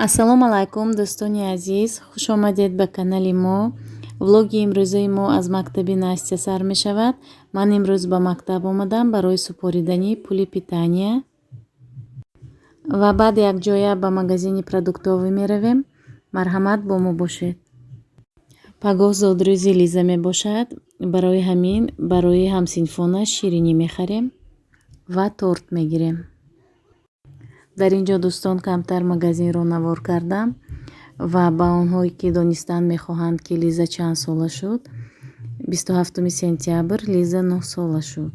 ассалому алайкум дӯстони азиз, хуш омадед ба канали мо. Влоги имрӯзаи мо аз мактаби Настя сар мешавад. Ман имрӯз ба мактаб омадам барои супоридани пули питания ва баъд якҷоя ба магазини продуктовӣ меравем. Марҳамат, бо мо бошед. Пагоҳ зодрӯзи Лиза мебошад. Барои ҳамин барои ҳамсинфонаш ширинӣ мехарем ва торт мегирем. дар ин ҷо дӯстон камтар магазинро навор кардам ва ба онҳое ки донистан мехоҳанд ки Лиза чанд сола шуд, 27 сентябр Лиза 9 сола шуд.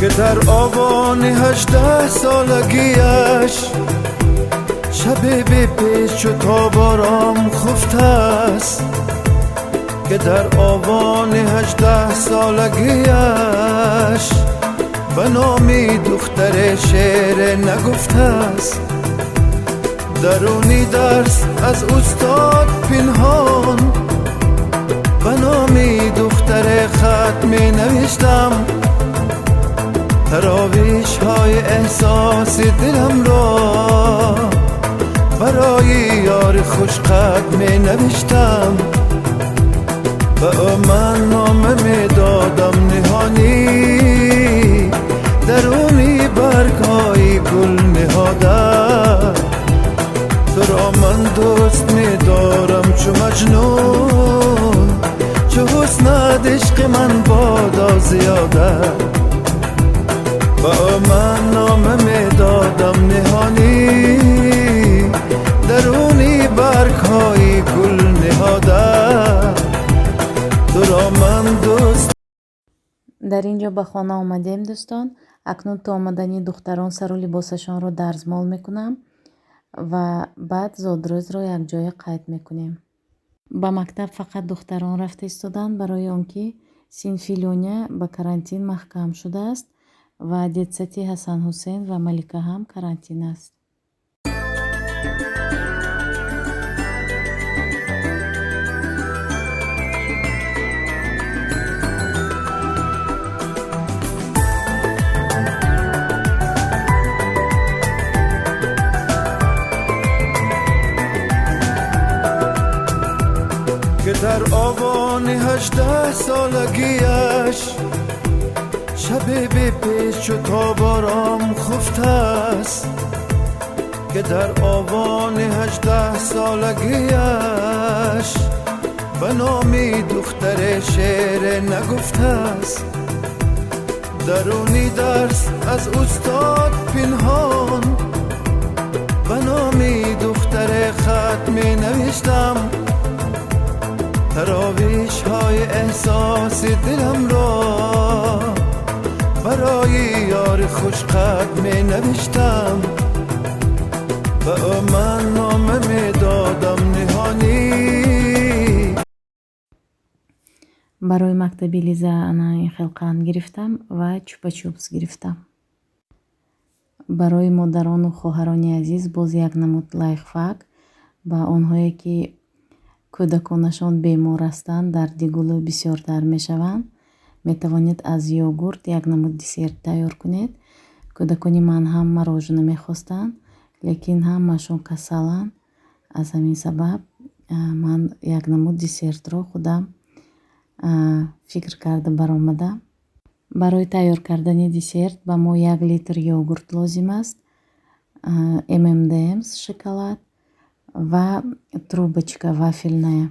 که در آوان 18 سالگیش شب بی پیش و تابارم خفته است. که در آوان 18 سالگیش به نامی دختر شعر نگفته است. درونی درس از استاد پنهان به نامی دختر خط می نوشتم. تراویش های احساس دلم را برای یار خوشقد می نوشتم. به من نامه می دادم نهانی، درونی برگای گل نهاده. تو را من دوست می دارم چو مجنون، چو حسن عشق من بادا زیاده. با من نامه می دادم نهانی، درونی برگ های گل نهاده. تو را من دوست. дар ин ҷо ба хона омадем дӯстон. акнун то омадани духтарон сару либосашонро дарзмол мекунам ва баъд зодрӯзро якҷоя қайд мекунем. ба мактаб фақат духтарон рафта истоданд, барои он ки синфи Лёня ба карантин маҳкам шудааст ва детсати Ҳасан Ҳусейн ва Малика ҳам карантин аст. که در آوان 18 سالگیش شب بی پیش و تابارم خفته است. که در آوان 18 سالگیش به نامی دختر شعر نگفته است. درونی درس از استاد پنهان به نامی دختر خط می نوشتم. تراویش های احساس دلم را برای یار خوشقد می نوشتم. به من نامه می دادم نهانی. барои мактаби Лиза ана ин хелқанд гирифтам ва чупа-чупс гирифтам. барои модарону хоҳарони азиз боз як намуд лайфхак ба онҳое ки кӯдаконашон бемор ҳастанд, дарди гулу бисёртар мешаванд. метавонед аз йогурт як намуд десерт тайёр кунед. кӯдакони ман ҳам мороженое мехостанд, лекин ҳамашон касаланд. аз ҳамин сабаб ман як намуд десертро худам фикр карда баромадам. барои тайёр кардани десерт ба мо 1 литр йогурт лозим аст, M&M's шоколад ва трубочка вафельная.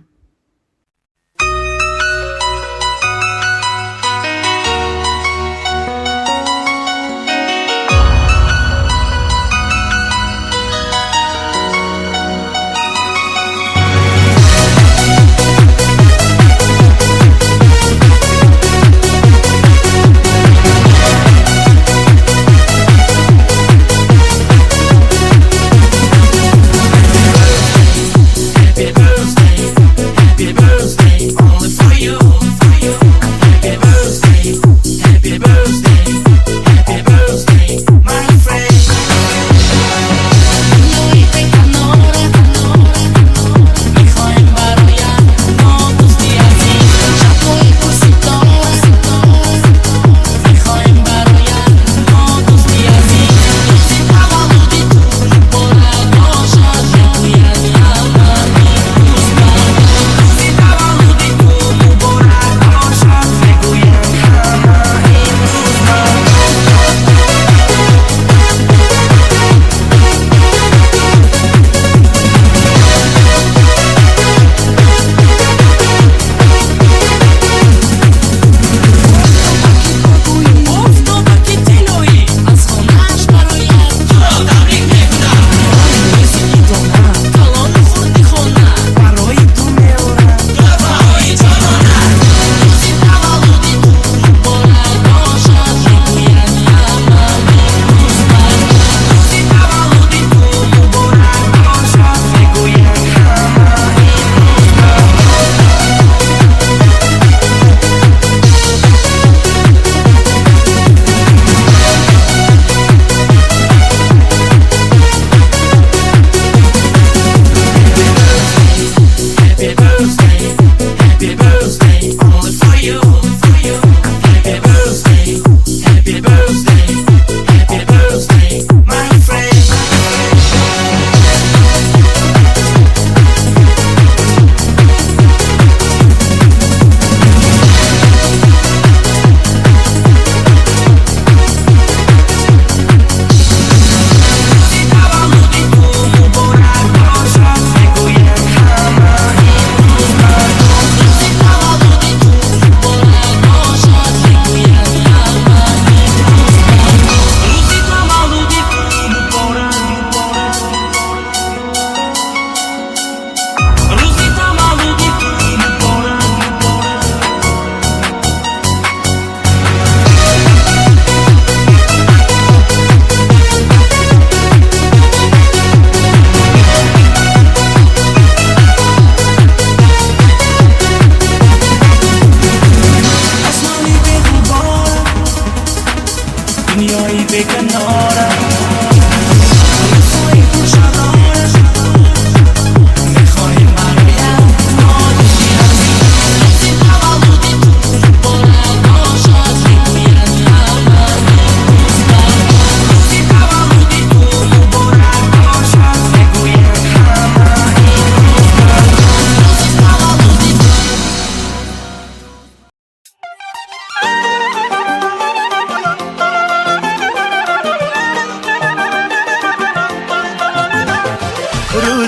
Happy birthday. میایی به کنارم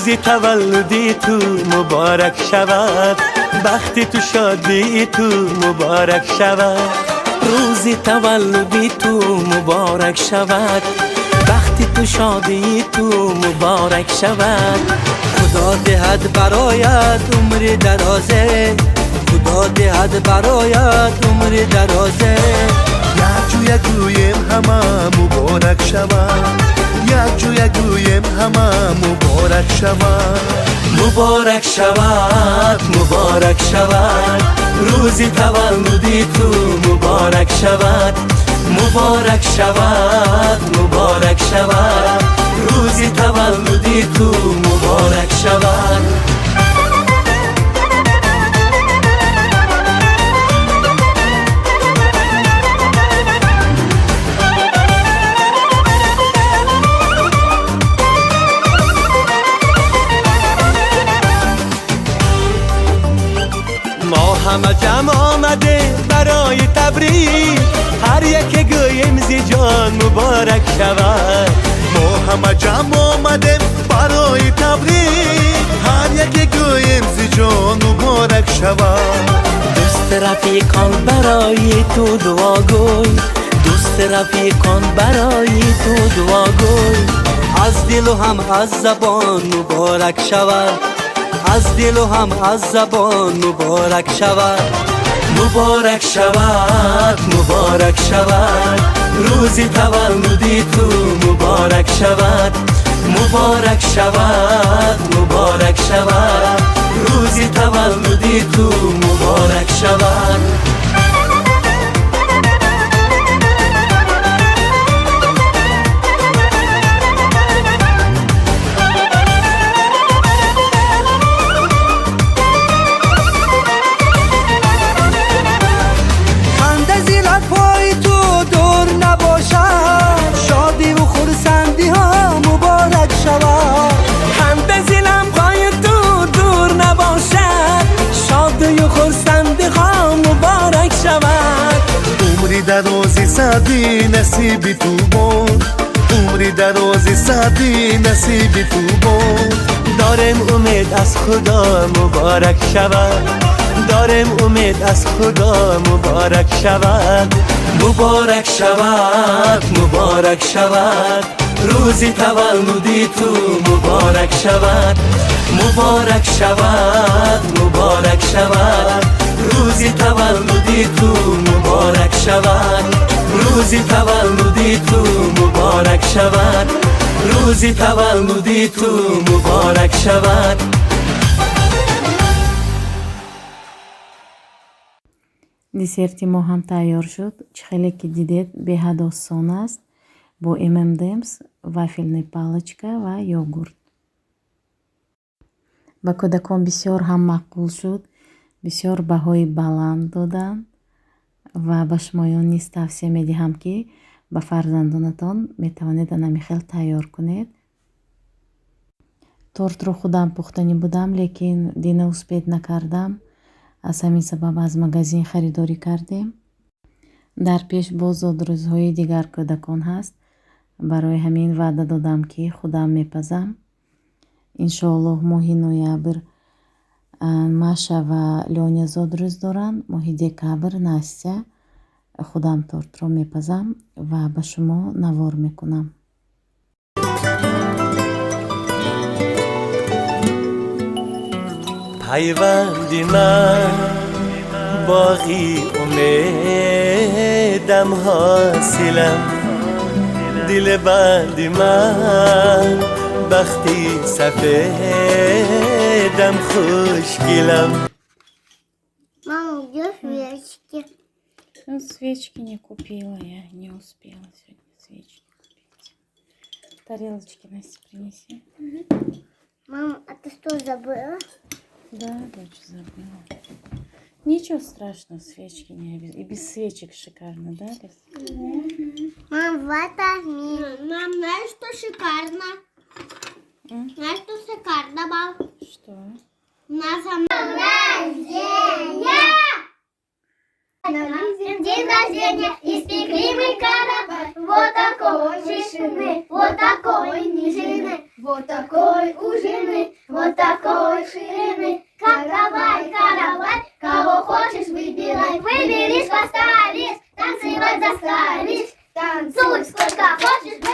روزی تولدی تو مبارک شود بختی تو شادی تو مبارک شود روزی تولدی تو مبارک شود بختی تو شادی تو مبارک شود خدا دهد برایت عمر درازه خدا دهد برایت عمر درازه یک جویم همه مبارک شود یک جویم همه مبارک شود مبارک شود مبارک شود روزی تولدی تو مبارک شود مبارک شود مبارک شود روزی تولدی تو مبارک شود ما همه جمع آمده برای تبریک هر یک گویم زی جان مبارک شود ما همه جمع آمدیم برای تبریک هر یک گویم زی جان مبارک شود دوست رفیقان برای تو دعا گوی دوست رفیقان برای تو دعا گوی از دل و هم از زبان مبارک شود از دل و هم از زبان مبارک شود مبارک شود مبارک شود روزی تولدی تو مبارک شود مبارک شود مبارک شود روزی تولدی تو مبارک شود درازی سعدی نصیب تو بود عمری درازی سعدی نصیب تو بود دارم امید از خدا مبارک شود دارم امید از خدا مبارک شود مبارک شود مبارک شود روزی تولدی تو مبارک شود مبارک شود مبارک شود روزی تولدی تو مبارک شود روزی تولدی تو مبارک شود روزی تولدی تو مبارک شود دسرتی ما هم تیار شد. چخیلی که دیدید بهاد آسان است. با M&M's، وافلنی پالچکا و یوگورت. با کودکان بسیار هم مقبول شد. بسیار بهای بلند دادن و با شمایان نیز توصیه میدهم که با فرزندانتان میتوانید نمی خیل تیار کنید. تورت رو خودم پختنی بودم لیکن دینا اسپید نکردم. از همین سبب از مغازین خریداری کردیم. در پیش باز آدرس‌های دیگر کودکان هست. برای همین وعده دادم که خودم میپزم. انشاءالله ماهی نویابر маша ва лёня зодрӯз доранд. моҳи декабр настя худам тортро мепазам ва ба шумо навор мекунам. پیوندی من باقی امیدم حاصلم دل بندی من بختی سفیدم خوشگلم Мама, где свечки? Свечки не купила я, не успела сегодня свечки купить. Тарелочки Настя принеси. Мам, а ты что, забыла? Да, дочь, забыла. Ничего страшного, свечки не обязательно. И без свечек шикарно, да, Лиз? Мам, возьми. Мам, знаешь, что шикарно? Знаешь, что шикарно, мам? Что? На самом день рождения испекли мы корабль. Вот такой шишины, вот такой нижины, вот такой ужины, вот такой ширины. Корабль, кого хочешь выбирай. Выберешь, поставишь, танцевать заставишь. Танцуй сколько хочешь.